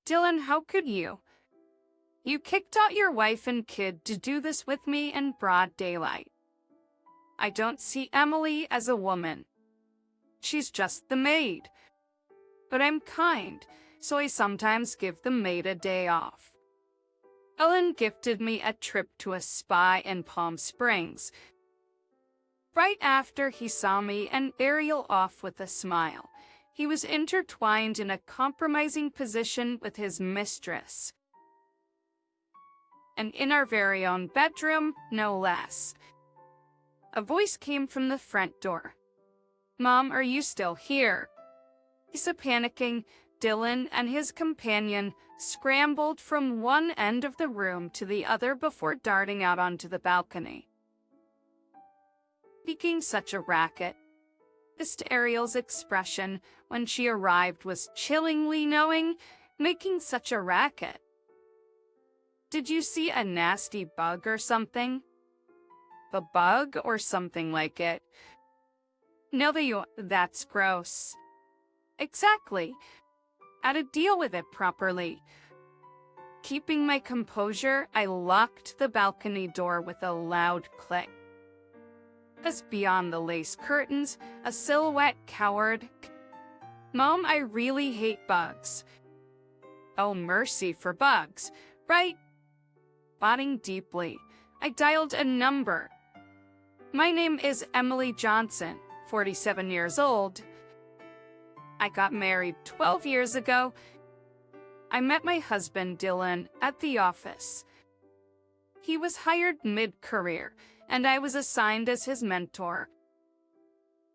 Dylan, how could you? You kicked out your wife and kid to do this with me in broad daylight. I don't see Emily as a woman. She's just the maid. But I'm kind, so I sometimes give the maid a day off. Ellen gifted me a trip to a spa in Palm Springs. Right after he saw me and Ariel off with a smile, he was intertwined in a compromising position with his mistress. And in our very own bedroom, no less. A voice came from the front door. "Mom, are you still here?" Lisa, panicking, Dylan and his companion scrambled from one end of the room to the other before darting out onto the balcony. Making such a racket. Ariel's expression when she arrived was chillingly knowing, making such a racket. Did you see a nasty bug or something? A bug or something like it? No, that's gross. Exactly. How to deal with it properly. Keeping my composure, I locked the balcony door with a loud click. As beyond the lace curtains, a silhouette cowered. "Mom, I really hate bugs." "Oh, mercy for bugs, right?" Nodding deeply, I dialed a number. "My name is Emily Johnson, 47 years old. I got married 12 years ago. I met my husband, Dylan, at the office. He was hired mid-career, and I was assigned as his mentor.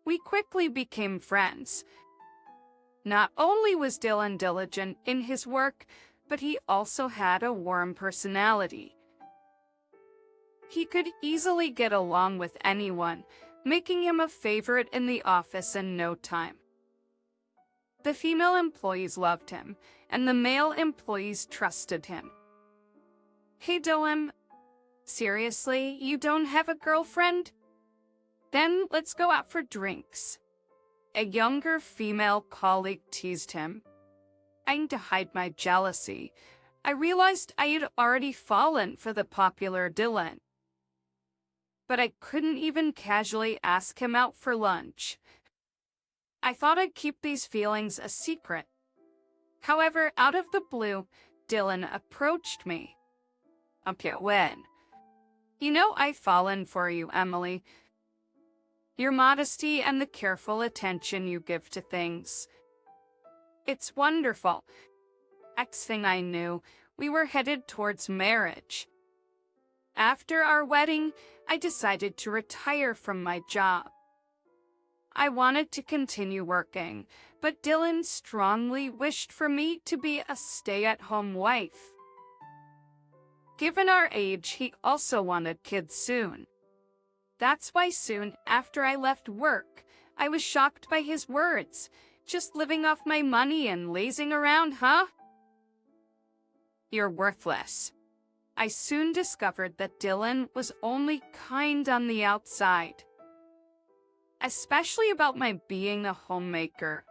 We quickly became friends. Not only was Dylan diligent in his work, but he also had a warm personality. He could easily get along with anyone, making him a favorite in the office in no time. The female employees loved him, and the male employees trusted him. "Hey Dylan, seriously, you don't have a girlfriend? Then let's go out for drinks." A younger female colleague teased him. Trying to hide my jealousy, I realized I had already fallen for the popular Dylan. But I couldn't even casually ask him out for lunch. I thought I'd keep these feelings a secret. However, out of the blue, Dylan approached me. "Okay, when? You know I've fallen for you, Emily. Your modesty and the careful attention you give to things. It's wonderful." Next thing I knew, we were headed towards marriage. After our wedding, I decided to retire from my job. I wanted to continue working, but Dylan strongly wished for me to be a stay-at-home wife. Given our age, he also wanted kids soon. That's why soon after I left work, I was shocked by his words. "Just living off my money and lazing around, huh? You're worthless." I soon discovered that Dylan was only kind on the outside, especially about my being a homemaker.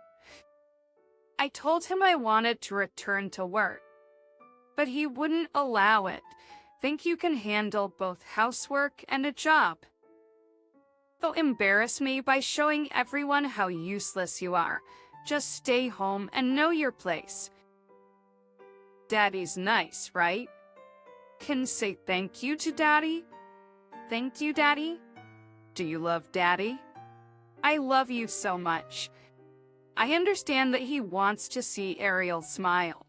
I told him I wanted to return to work, but he wouldn't allow it. "Think you can handle both housework and a job? They'll embarrass me by showing everyone how useless you are. Just stay home and know your place." Daddy's nice, right? Can say thank you to Daddy? "Thank you, Daddy? Do you love Daddy?" "I love you so much." I understand that he wants to see Ariel smile.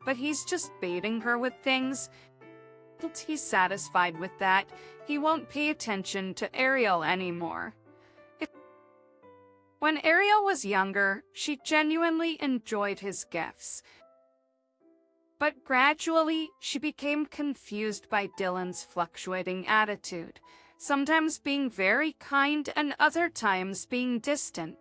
But he's just baiting her with things. Once he's satisfied with that, he won't pay attention to Ariel anymore. When Ariel was younger, she genuinely enjoyed his gifts. But gradually, she became confused by Dylan's fluctuating attitude, sometimes being very kind and other times being distant.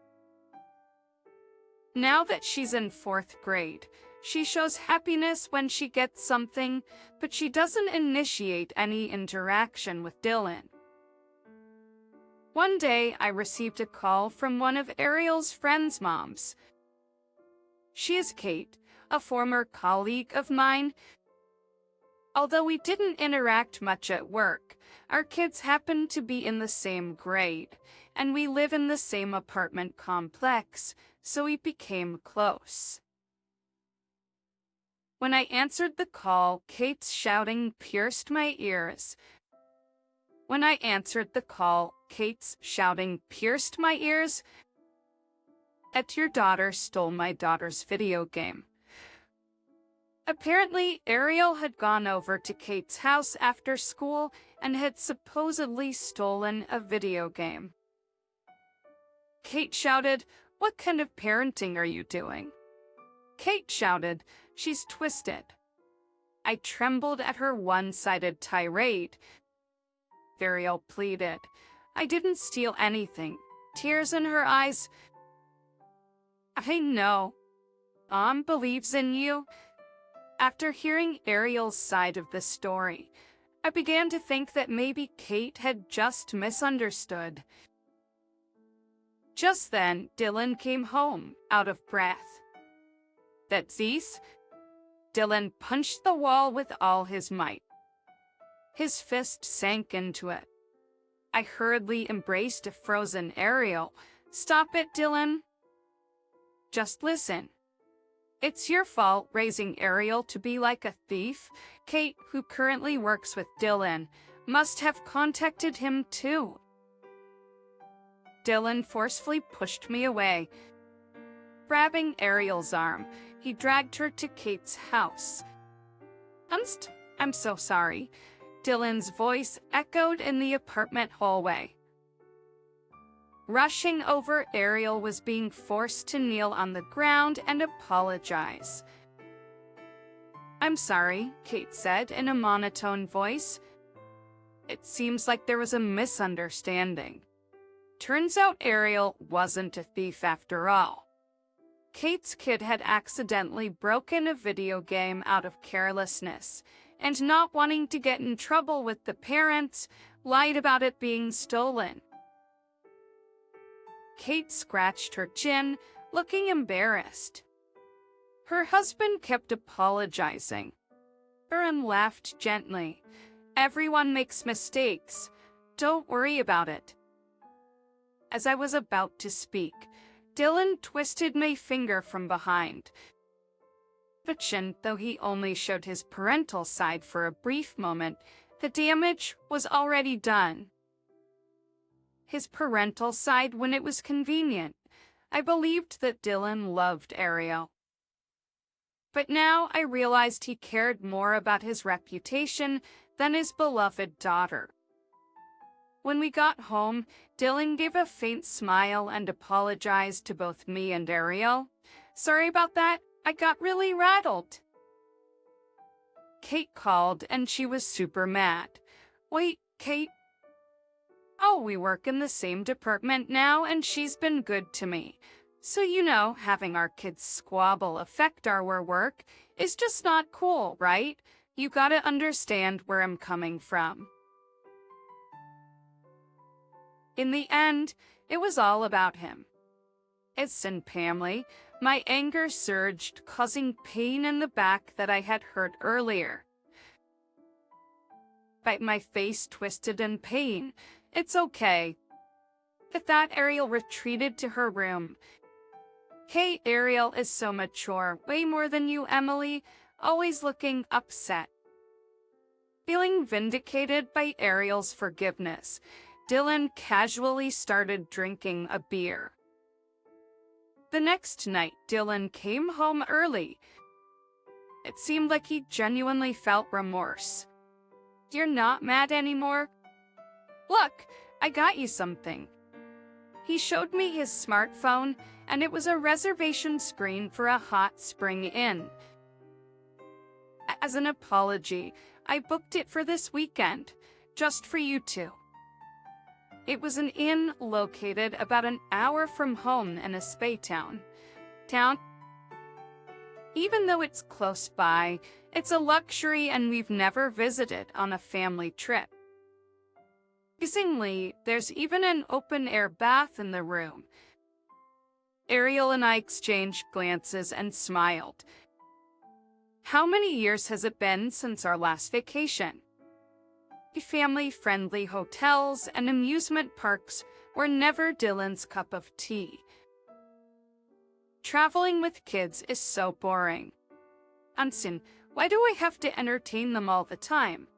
Now that she's in 4th grade, she shows happiness when she gets something, but she doesn't initiate any interaction with Dylan. One day, I received a call from one of Ariel's friends' moms. She is Kate, a former colleague of mine. Although we didn't interact much at work, our kids happened to be in the same grade, and we live in the same apartment complex, so we became close. When I answered the call, Kate's shouting pierced my ears. Your daughter stole my daughter's video game. Apparently, Ariel had gone over to Kate's house after school and had supposedly stolen a video game. Kate shouted, "What kind of parenting are you doing?" Kate shouted, "She's twisted." I trembled at her one-sided tirade. Ariel pleaded, "I didn't steal anything," tears in her eyes. "I know. Mom believes in you." After hearing Ariel's side of the story, I began to think that maybe Kate had just misunderstood. Just then, Dylan came home, out of breath. "That's this?" Dylan punched the wall with all his might. His fist sank into it. I hurriedly embraced a frozen Ariel. "Stop it, Dylan. Just listen. It's your fault raising Ariel to be like a thief. Kate, who currently works with Dylan, must have contacted him too." Dylan forcefully pushed me away. Grabbing Ariel's arm, he dragged her to Kate's house. "I'm so sorry." Dylan's voice echoed in the apartment hallway. Rushing over, Ariel was being forced to kneel on the ground and apologize. "I'm sorry," Kate said in a monotone voice. "It seems like there was a misunderstanding." Turns out Ariel wasn't a thief after all. Kate's kid had accidentally broken a video game out of carelessness, and not wanting to get in trouble with the parents, lied about it being stolen. Kate scratched her chin, looking embarrassed. Her husband kept apologizing. Aaron laughed gently. "Everyone makes mistakes. Don't worry about it." As I was about to speak, Dylan twisted my finger from behind. But though he only showed his parental side for a brief moment, the damage was already done. His parental side when it was convenient. I believed that Dylan loved Ariel. But now I realized he cared more about his reputation than his beloved daughter. When we got home, Dylan gave a faint smile and apologized to both me and Ariel. "Sorry about that, I got really rattled." Kate called and she was super mad. "Wait, Kate. Oh, we work in the same department now and she's been good to me. So having our kids squabble affect our work is just not cool, right? You gotta understand where I'm coming from." In the end, it was all about him. It's in family. My anger surged, causing pain in the back that I had hurt earlier. My face twisted in pain. "It's okay." With that, Ariel retreated to her room. "Hey, Ariel is so mature, way more than you, Emily, always looking upset." Feeling vindicated by Ariel's forgiveness, Dylan casually started drinking a beer. The next night, Dylan came home early. It seemed like he genuinely felt remorse. "You're not mad anymore? Look, I got you something." He showed me his smartphone, and it was a reservation screen for a hot spring inn. As an apology, I booked it for this weekend, just for you two. It was an inn located about an hour from home in a spa town. Even though it's close by, it's a luxury and we've never visited on a family trip. Amazingly, there's even an open-air bath in the room. Ariel and I exchanged glances and smiled. How many years has it been since our last vacation? Family-friendly hotels and amusement parks were never Dylan's cup of tea. Traveling with kids is so boring. Ansin, why do I have to entertain them all the time?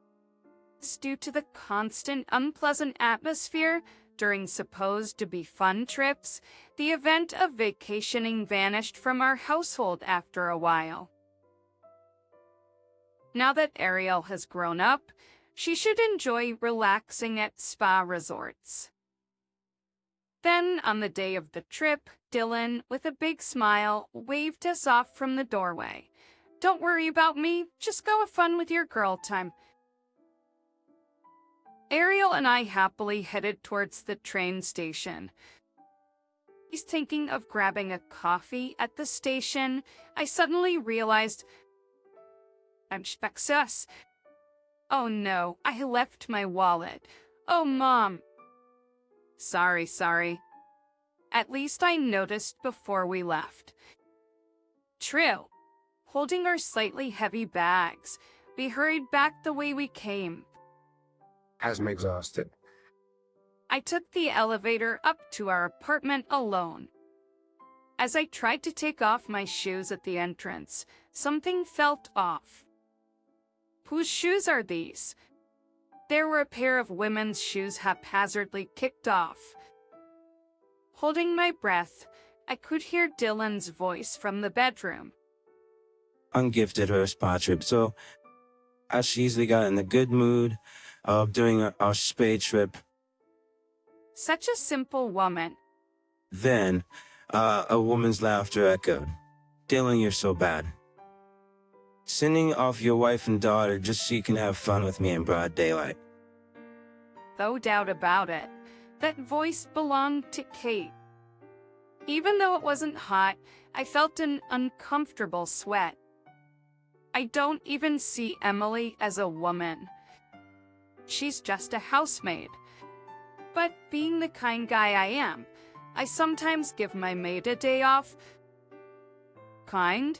It's due to the constant unpleasant atmosphere during supposed to be fun trips. The event of vacationing vanished from our household after a while. Now that Ariel has grown up, she should enjoy relaxing at spa resorts. Then, on the day of the trip, Dylan, with a big smile, waved us off from the doorway. Don't worry about me, just go have fun with your girl time. Ariel and I happily headed towards the train station. He's thinking of grabbing a coffee at the station. I suddenly realized I'm sus. Oh no, I left my wallet. Oh, Mom. Sorry. At least I noticed before we left. True. Holding our slightly heavy bags, we hurried back the way we came. As I'm exhausted. I took the elevator up to our apartment alone. As I tried to take off my shoes at the entrance, something felt off. Whose shoes are these? There were a pair of women's shoes haphazardly kicked off. Holding my breath, I could hear Dylan's voice from the bedroom. Ungifted her spa trip, so she easily got in a good mood of doing our spa trip. Such a simple woman. Then, a woman's laughter echoed. Dylan, you're so bad. Sending off your wife and daughter just so you can have fun with me in broad daylight. No doubt about it, that voice belonged to Kate. Even though it wasn't hot, I felt an uncomfortable sweat. I don't even see Emily as a woman. She's just a housemaid. But being the kind guy I am, I sometimes give my maid a day off. Kind?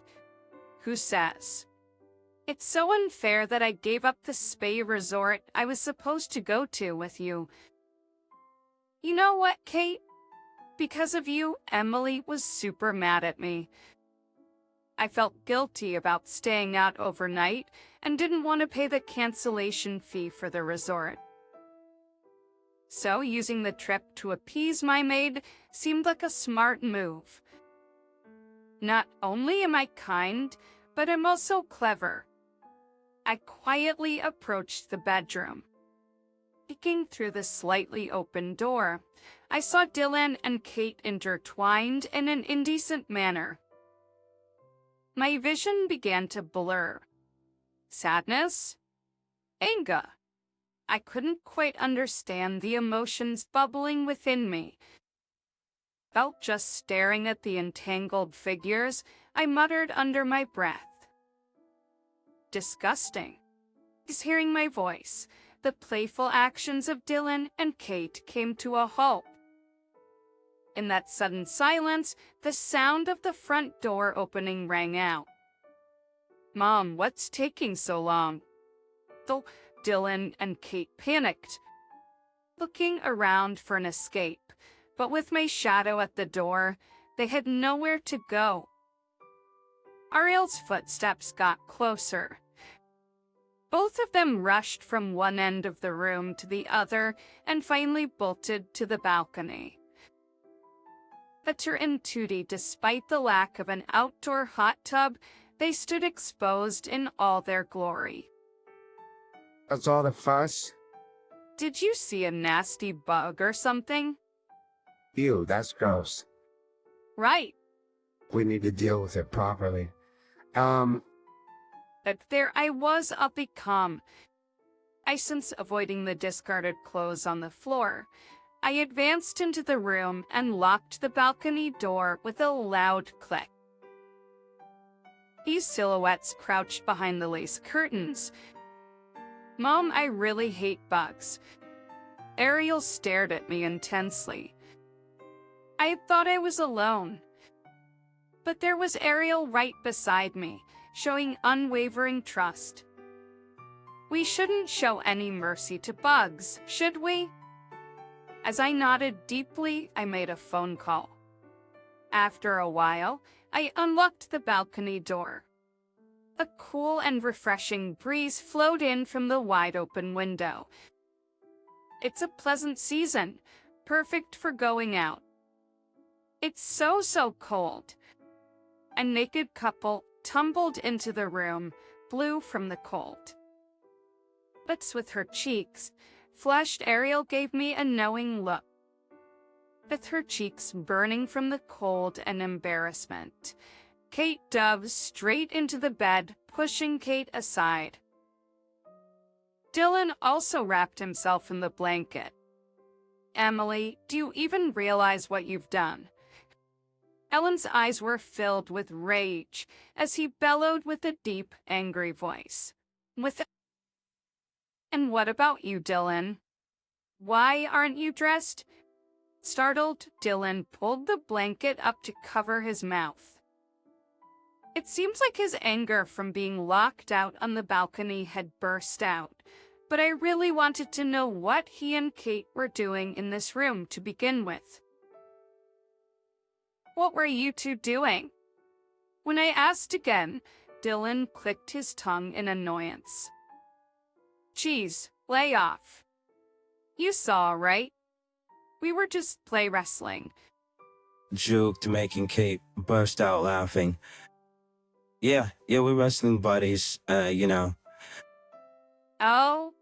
Who says? It's so unfair that I gave up the spa resort I was supposed to go to with you. You know what, Kate? Because of you, Emily was super mad at me. I felt guilty about staying out overnight and didn't want to pay the cancellation fee for the resort. So using the trip to appease my maid seemed like a smart move. Not only am I kind, but I'm also clever. I quietly approached the bedroom. Peeking through the slightly open door, I saw Dylan and Kate intertwined in an indecent manner. My vision began to blur. Sadness? Anger? I couldn't quite understand the emotions bubbling within me. Felt just staring at the entangled figures, I muttered under my breath. Disgusting. He's hearing my voice. The playful actions of Dylan and Kate came to a halt. In that sudden silence, the sound of the front door opening rang out. Mom, what's taking so long? Though Dylan and Kate panicked, looking around for an escape, but with my shadow at the door, they had nowhere to go. Ariel's footsteps got closer. Both of them rushed from one end of the room to the other and finally bolted to the balcony. Petter and Tootie, despite the lack of an outdoor hot tub, they stood exposed in all their glory. That's all the fuss? Did you see a nasty bug or something? Ew, that's gross. Right. We need to deal with it properly. But there I was up calm. I sense avoiding the discarded clothes on the floor. I advanced into the room and locked the balcony door with a loud click. These silhouettes crouched behind the lace curtains. Mom, I really hate bugs. Ariel stared at me intensely. I thought I was alone. But there was Ariel right beside me, showing unwavering trust. We shouldn't show any mercy to bugs, should we? As I nodded deeply, I made a phone call. After a while, I unlocked the balcony door. A cool and refreshing breeze flowed in from the wide-open window. It's a pleasant season, perfect for going out. It's so cold. A naked couple tumbled into the room, blue from the cold. But with her cheeks, flushed, Ariel gave me a knowing look. With her cheeks burning from the cold and embarrassment, Kate dove straight into the bed, pushing Kate aside. Dylan also wrapped himself in the blanket. Emily, do you even realize what you've done? Ellen's eyes were filled with rage as he bellowed with a deep, angry voice. And what about you, Dylan? Why aren't you dressed? Startled, Dylan pulled the blanket up to cover his mouth. It seems like his anger from being locked out on the balcony had burst out, but I really wanted to know what he and Kate were doing in this room to begin with. What were you two doing? When I asked again, Dylan clicked his tongue in annoyance. Geez, lay off. You saw, right? We were just play wrestling. Juked, making Kate burst out laughing. Yeah, we're wrestling buddies, you know. Oh?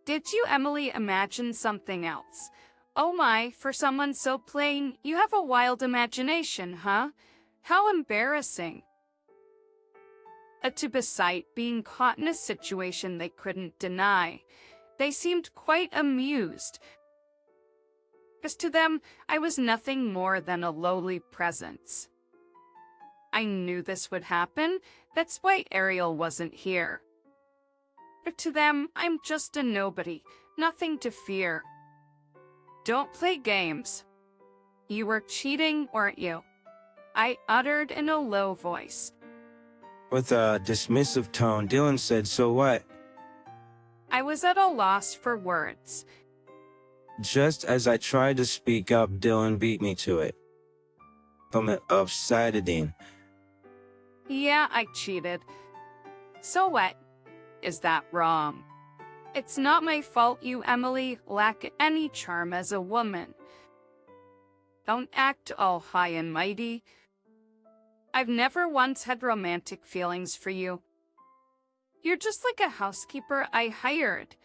Did you, Emily, imagine something else? Oh my, for someone so plain, you have a wild imagination, huh? How embarrassing. To beside being caught in a situation they couldn't deny, they seemed quite amused. Because to them, I was nothing more than a lowly presence. I knew this would happen, that's why Ariel wasn't here. But to them, I'm just a nobody, nothing to fear. Don't play games. You were cheating, weren't you? I uttered in a low voice. With a dismissive tone, Dylan said, so what? I was at a loss for words. Just as I tried to speak up, Dylan beat me to it. Of Citadine. Yeah, I cheated. So what? Is that wrong? It's not my fault you, Emily, lack any charm as a woman. Don't act all high and mighty. I've never once had romantic feelings for you. You're just like a housekeeper I hired.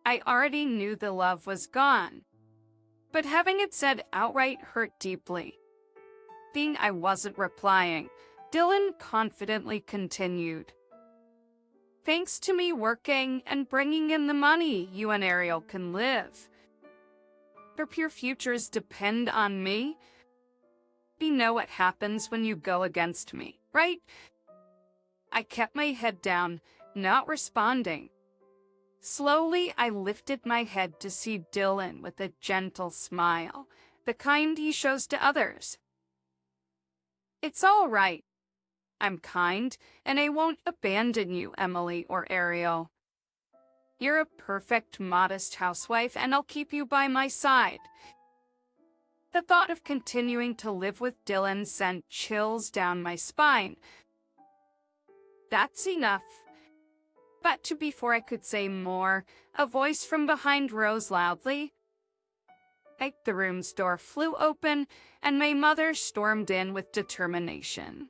I already knew the love was gone, but having it said outright hurt deeply. Being I wasn't replying, Dylan confidently continued. Thanks to me working and bringing in the money, you and Ariel can live. Your futures depend on me. You know what happens when you go against me, right? I kept my head down, not responding. Slowly, I lifted my head to see Dylan with a gentle smile, the kind he shows to others. It's all right. I'm kind, and I won't abandon you, Emily or Ariel. You're a perfect, modest housewife, and I'll keep you by my side. The thought of continuing to live with Dylan sent chills down my spine. That's enough. But before I could say more, a voice from behind rose loudly. The room's door flew open, and my mother stormed in with determination.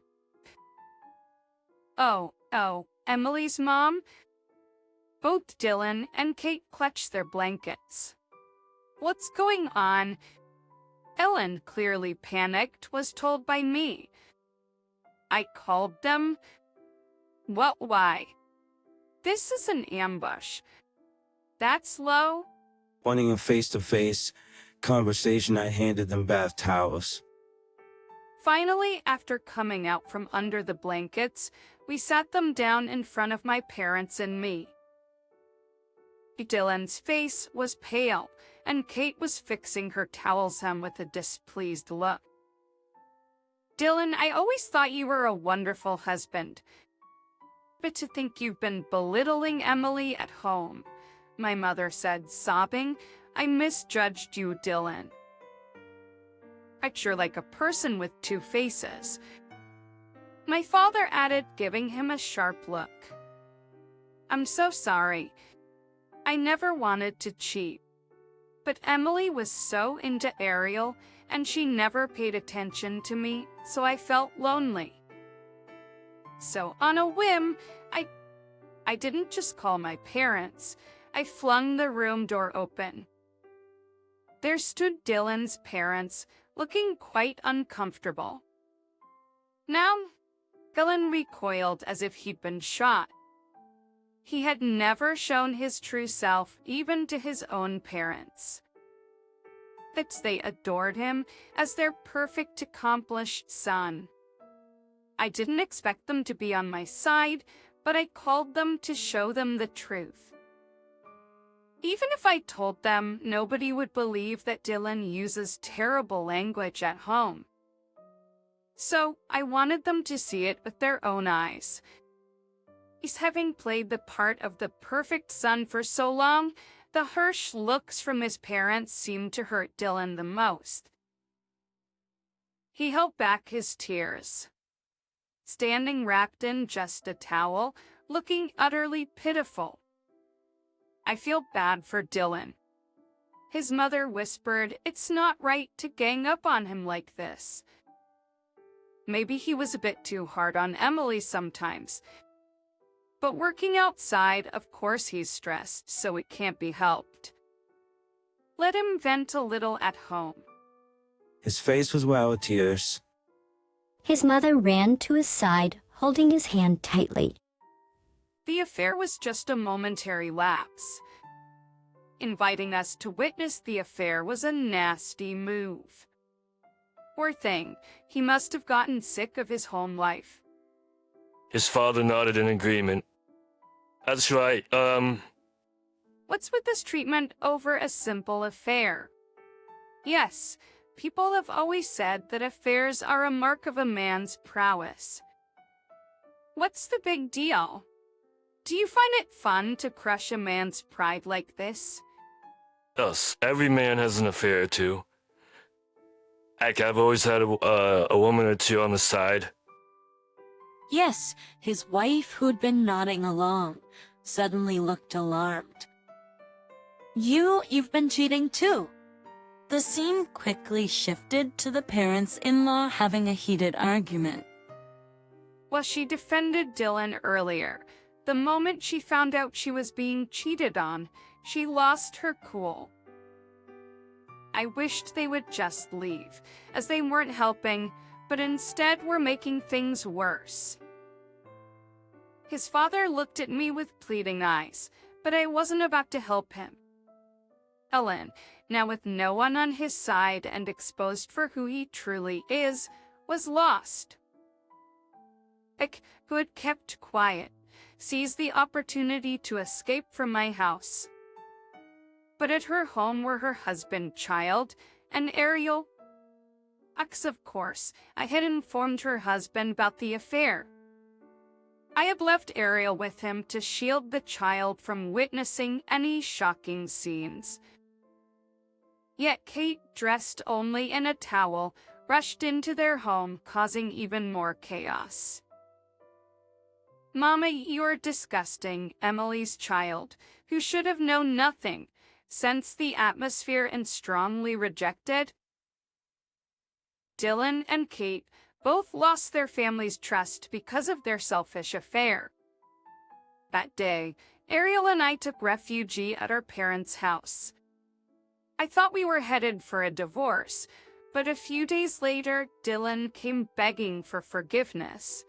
Oh, Emily's mom? Both Dylan and Kate clutched their blankets. What's going on? Ellen, clearly panicked, was told by me. I called them. What, why? This is an ambush. That's low. Wanting a face-to-face conversation, I handed them bath towels. Finally, after coming out from under the blankets, we sat them down in front of my parents and me. Dylan's face was pale, and Kate was fixing her towel's hem with a displeased look. Dylan, I always thought you were a wonderful husband. But to think you've been belittling Emily at home, my mother said, sobbing. I misjudged you, Dylan. I'd sure like a person with two faces. My father added, giving him a sharp look. I'm so sorry. I never wanted to cheat. But Emily was so into Ariel, and she never paid attention to me, so I felt lonely. So on a whim, I didn't just call my parents. I flung the room door open. There stood Dylan's parents, looking quite uncomfortable. Now, Dylan recoiled as if he'd been shot. He had never shown his true self, even to his own parents. That they adored him as their perfect, accomplished son. I didn't expect them to be on my side, but I called them to show them the truth. Even if I told them, nobody would believe that Dylan uses terrible language at home. So I wanted them to see it with their own eyes. He's having played the part of the perfect son for so long, the harsh looks from his parents seemed to hurt Dylan the most. He held back his tears, standing wrapped in just a towel, looking utterly pitiful. I feel bad for Dylan. His mother whispered, it's not right to gang up on him like this. Maybe he was a bit too hard on Emily sometimes. But working outside, of course he's stressed, so it can't be helped. Let him vent a little at home. His face was wet with tears. His mother ran to his side, holding his hand tightly. The affair was just a momentary lapse. Inviting us to witness the affair was a nasty move. Poor thing, he must have gotten sick of his home life. His father nodded in agreement. That's right, What's with this treatment over a simple affair? Yes, people have always said that affairs are a mark of a man's prowess. What's the big deal? Do you find it fun to crush a man's pride like this? Yes, every man has an affair or two. Heck, I've always had a woman or two on the side. Yes, his wife, who'd been nodding along, suddenly looked alarmed. You've been cheating too. The scene quickly shifted to the parents-in-law having a heated argument. Well, she defended Dylan earlier. The moment she found out she was being cheated on, she lost her cool. I wished they would just leave, as they weren't helping, but instead were making things worse. His father looked at me with pleading eyes, but I wasn't about to help him. Ellen, now with no one on his side and exposed for who he truly is, was lost. Vic, who had kept quiet, seized the opportunity to escape from my house. But at her home were her husband, child, and Ariel. Of course, I had informed her husband about the affair. I had left Ariel with him to shield the child from witnessing any shocking scenes. Yet Kate, dressed only in a towel, rushed into their home, causing even more chaos. Mama, you're disgusting, Emily's child, who should have known nothing, sensed the atmosphere and strongly rejected. Dylan and Kate both lost their family's trust because of their selfish affair. That day, Ariel and I took refuge at our parents' house. I thought we were headed for a divorce, but a few days later, Dylan came begging for forgiveness.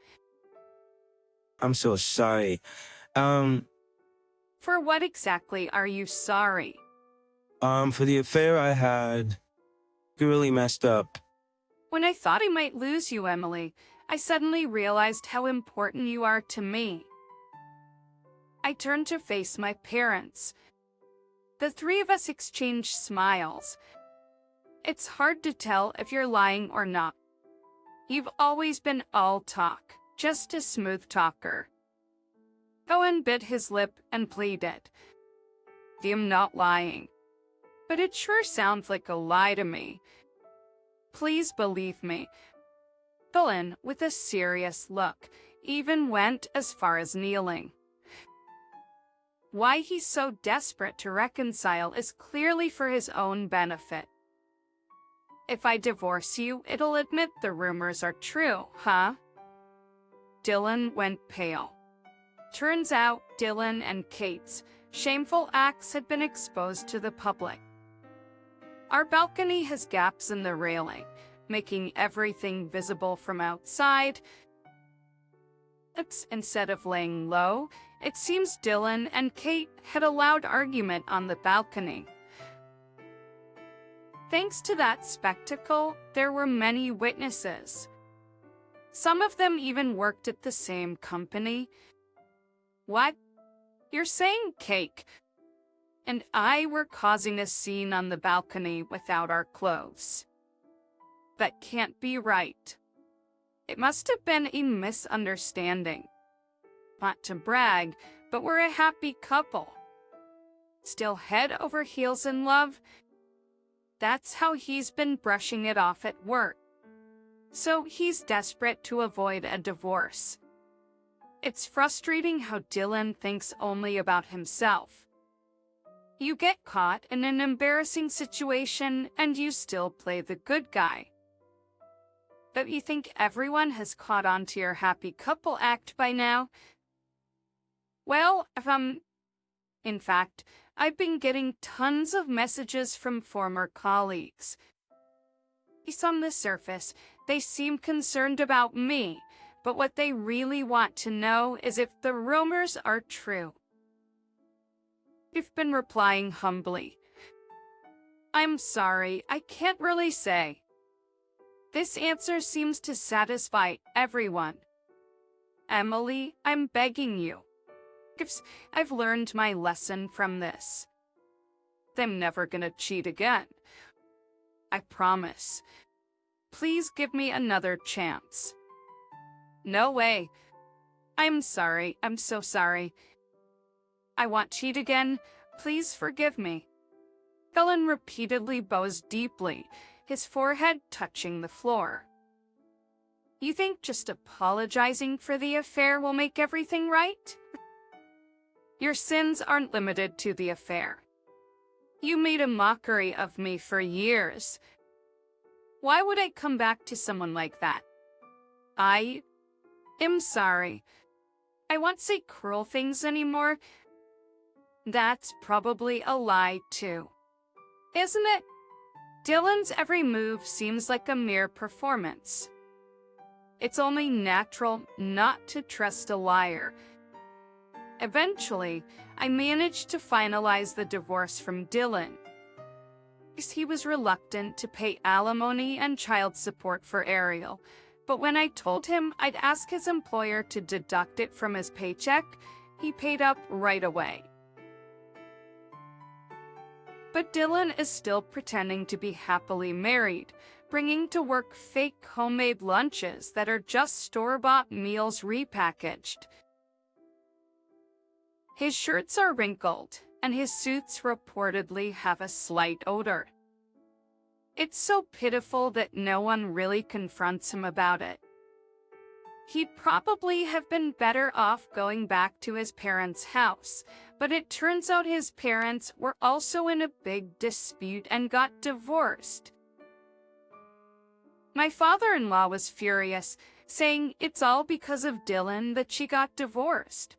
I'm so sorry. For what exactly are you sorry? For the affair I had. You really messed up. When I thought I might lose you, Emily, I suddenly realized how important you are to me. I turned to face my parents. The three of us exchange smiles. It's hard to tell if you're lying or not. You've always been all talk, just a smooth talker. Owen bit his lip and pleaded. I'm not lying. But it sure sounds like a lie to me. Please believe me. Dylan, with a serious look, even went as far as kneeling. Why he's so desperate to reconcile is clearly for his own benefit. If I divorce you, it'll admit the rumors are true, huh? Dylan went pale. Turns out Dylan and Kate's shameful acts had been exposed to the public. Our balcony has gaps in the railing, making everything visible from outside. Instead of laying low, it seems Dylan and Kate had a loud argument on the balcony. Thanks to that spectacle, there were many witnesses. Some of them even worked at the same company. What? You're saying Kate and I were causing a scene on the balcony without our clothes? That can't be right. It must have been a misunderstanding. Not to brag, but we're a happy couple. Still head over heels in love? That's how he's been brushing it off at work. So he's desperate to avoid a divorce. It's frustrating how Dylan thinks only about himself. You get caught in an embarrassing situation and you still play the good guy. But you think everyone has caught on to your happy couple act by now? Well, in fact, I've been getting tons of messages from former colleagues. On the surface, they seem concerned about me, but what they really want to know is if the rumors are true. I've been replying humbly. I'm sorry, I can't really say. This answer seems to satisfy everyone. Emily, I'm begging you. I've learned my lesson from this. I'm never gonna cheat again. I promise. Please give me another chance. No way. I'm sorry, I'm so sorry. I won't cheat again. Please forgive me. Dylan repeatedly bows deeply, his forehead touching the floor. You think just apologizing for the affair will make everything right? Your sins aren't limited to the affair. You made a mockery of me for years. Why would I come back to someone like that? I am sorry. I won't say cruel things anymore. That's probably a lie, too. Isn't it? Dylan's every move seems like a mere performance. It's only natural not to trust a liar. Eventually, I managed to finalize the divorce from Dylan. He was reluctant to pay alimony and child support for Ariel, but when I told him I'd ask his employer to deduct it from his paycheck, he paid up right away. But Dylan is still pretending to be happily married, bringing to work fake homemade lunches that are just store-bought meals repackaged. His shirts are wrinkled, and his suits reportedly have a slight odor. It's so pitiful that no one really confronts him about it. He'd probably have been better off going back to his parents' house, but it turns out his parents were also in a big dispute and got divorced. My father-in-law was furious, saying it's all because of Dylan that she got divorced.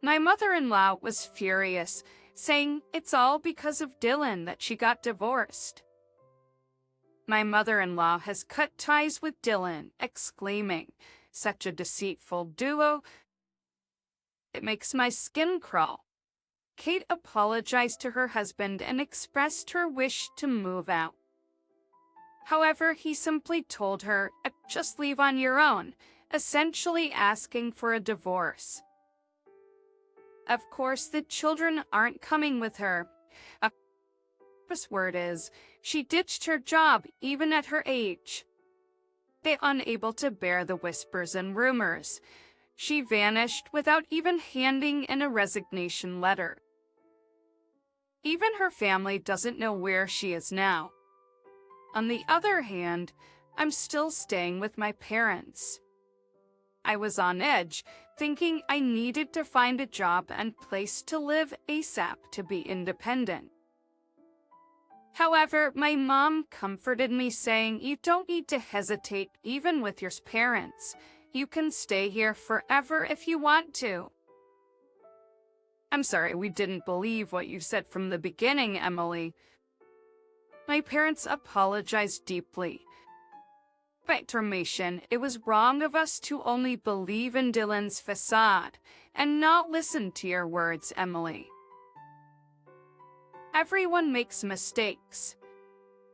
My mother-in-law was furious, saying it's all because of Dylan that she got divorced. My mother-in-law has cut ties with Dylan, exclaiming, "Such a deceitful duo. It makes my skin crawl." Kate apologized to her husband and expressed her wish to move out. However, he simply told her, "Just leave on your own," essentially asking for a divorce. Of course, the children aren't coming with her. A word is, she ditched her job even at her age. They unable to bear the whispers and rumors. She vanished without even handing in a resignation letter. Even her family doesn't know where she is now. On the other hand, I'm still staying with my parents. I was on edge, thinking I needed to find a job and place to live ASAP to be independent. However, my mom comforted me, saying, "You don't need to hesitate even with your parents. You can stay here forever if you want to." I'm sorry, we didn't believe what you said from the beginning, Emily. My parents apologized deeply. By affirmation, it was wrong of us to only believe in Dylan's facade and not listen to your words, Emily. Everyone makes mistakes.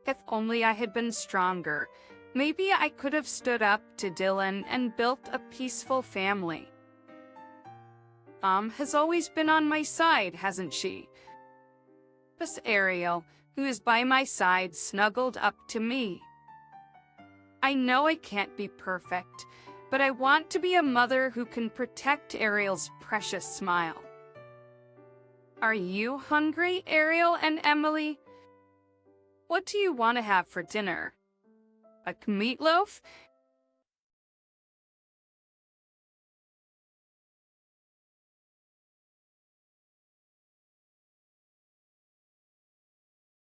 If only I had been stronger, maybe I could have stood up to Dylan and built a peaceful family. Mom has always been on my side, hasn't she? This Ariel, who is by my side, snuggled up to me. I know I can't be perfect, but I want to be a mother who can protect Ariel's precious smile. Are you hungry, Ariel and Emily? What do you want to have for dinner? A meatloaf?